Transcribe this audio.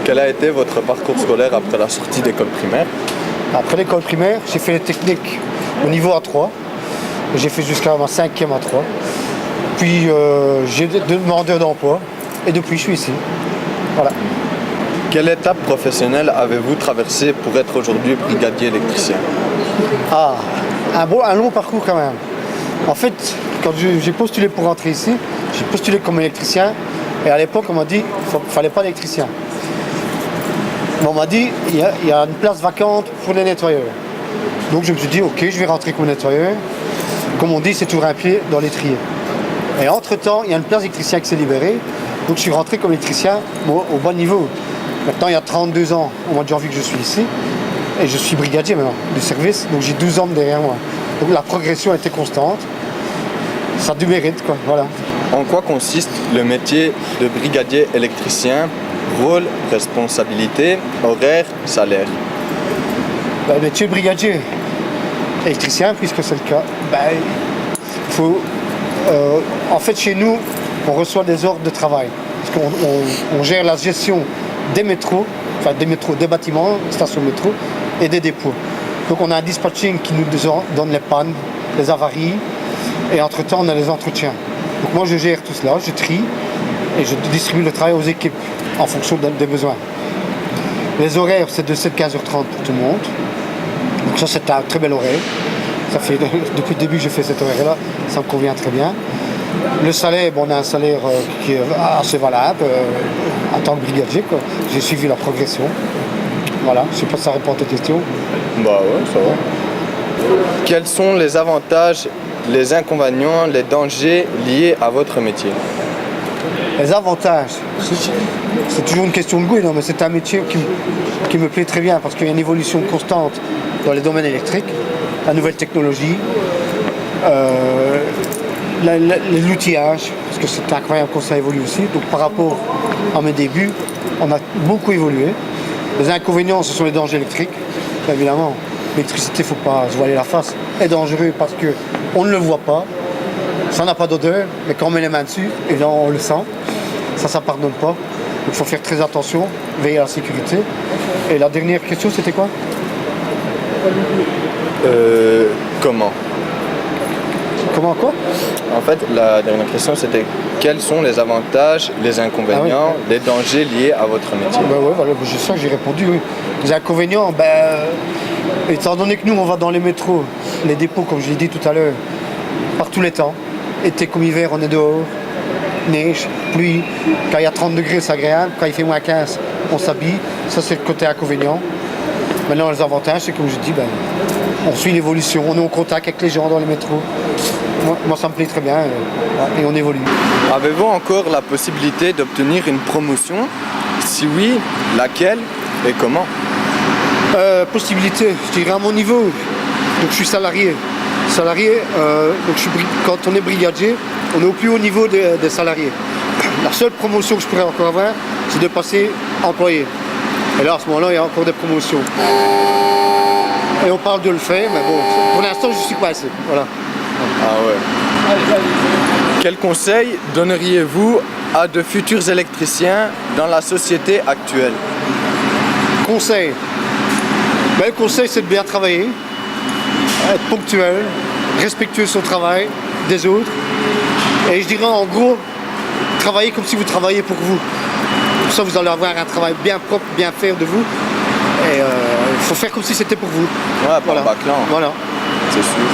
Quel a été votre parcours scolaire après la sortie d'école primaire? Après l'école primaire, j'ai fait les techniques au niveau A3. J'ai fait jusqu'à ma 5e A3. Puis j'ai demandé d'emploi et depuis je suis ici. Voilà. Quelle étape professionnelle avez-vous traversée pour être aujourd'hui brigadier électricien? Ah, un long parcours quand même. En fait, quand j'ai postulé pour rentrer ici, j'ai postulé comme électricien et à l'époque on m'a dit qu'il ne fallait pas d'électricien. On m'a dit il y a une place vacante pour les nettoyeurs. Donc je me suis dit ok, je vais rentrer comme nettoyeur. Comme on dit, c'est toujours un pied dans l'étrier. Et entre-temps, il y a une place d'électricien qui s'est libérée. Donc je suis rentré comme électricien au bon niveau. Maintenant, il y a 32 ans, au mois de janvier que je suis ici. Et je suis brigadier maintenant du service. Donc j'ai 12 ans derrière moi. Donc la progression a été constante. Ça a du mérite, quoi. Voilà. En quoi consiste le métier de brigadier électricien? Rôle, responsabilité, horaire, salaire. Le métier de brigadier électricien, puisque c'est le cas, en fait, chez nous, on reçoit des ordres de travail. Parce qu'on gère la gestion des métros, des bâtiments, stations de métro et des dépôts. Donc on a un dispatching qui nous donne les pannes, les avaries, et entre-temps on a les entretiens. Donc moi je gère tout cela, je trie et je distribue le travail aux équipes en fonction des besoins. Les horaires, c'est de 7h-15h30 pour tout le monde. Donc ça c'est un très bel horaire. Ça fait depuis le début que je fais cet horaire-là, ça me convient très bien. Le salaire, on a un salaire qui est assez valable en tant que brigadier, quoi. J'ai suivi la progression. Voilà, je ne sais pas si ça répond à ta question. Bah ouais, ça va. Quels sont les avantages, les inconvénients, les dangers liés à votre métier? Les avantages, c'est toujours une question de goût, non, mais c'est un métier qui me plaît très bien parce qu'il y a une évolution constante dans les domaines électriques, la nouvelle technologie, l'outillage, parce que c'est incroyable quand ça évolue aussi. Donc par rapport à mes débuts, on a beaucoup évolué. Les inconvénients, ce sont les dangers électriques. Évidemment, l'électricité, il ne faut pas se voiler la face. Elle est dangereuse parce qu'on ne le voit pas, ça n'a pas d'odeur, mais quand on met les mains dessus, et là on le sent, ça ne pardonne pas. Donc il faut faire très attention, veiller à la sécurité. Et la dernière question, c'était quoi? Comment? Comment quoi? En fait, la dernière question, c'était quels sont les avantages, les inconvénients, les dangers liés à votre métier? Ouais, voilà, c'est ça que j'ai répondu, oui. Les inconvénients, étant donné que nous, on va dans les métros, les dépôts, comme je l'ai dit tout à l'heure, par tous les temps, été comme hiver, on est dehors, neige, pluie, quand il y a 30 degrés, c'est agréable, quand il fait moins 15, on s'habille, ça c'est le côté inconvénient. Maintenant, les avantages, c'est comme je dis, on suit l'évolution, on est en contact avec les gens dans les métros. Moi, ça me plaît très bien et on évolue. Avez-vous encore la possibilité d'obtenir une promotion? Si oui, laquelle et comment? Possibilité, je dirais à mon niveau. Donc je suis salarié. Quand on est brigadier, on est au plus haut niveau des salariés. La seule promotion que je pourrais encore avoir, c'est de passer employé. Et là, à ce moment-là, il y a encore des promotions. Et on parle de le faire, mais bon, pour l'instant, je suis pas assez. Voilà. Ah ouais. Quel conseil donneriez-vous à de futurs électriciens dans la société actuelle? Conseil. Le conseil, c'est de bien travailler, être ponctuel, respectueux de son travail, des autres. Et je dirais en gros, travailler comme si vous travailliez pour vous. Pour ça, vous allez avoir un travail bien propre, bien fait de vous. Et il faut faire comme si c'était pour vous. Ouais, pas bâclant. Voilà. C'est sûr.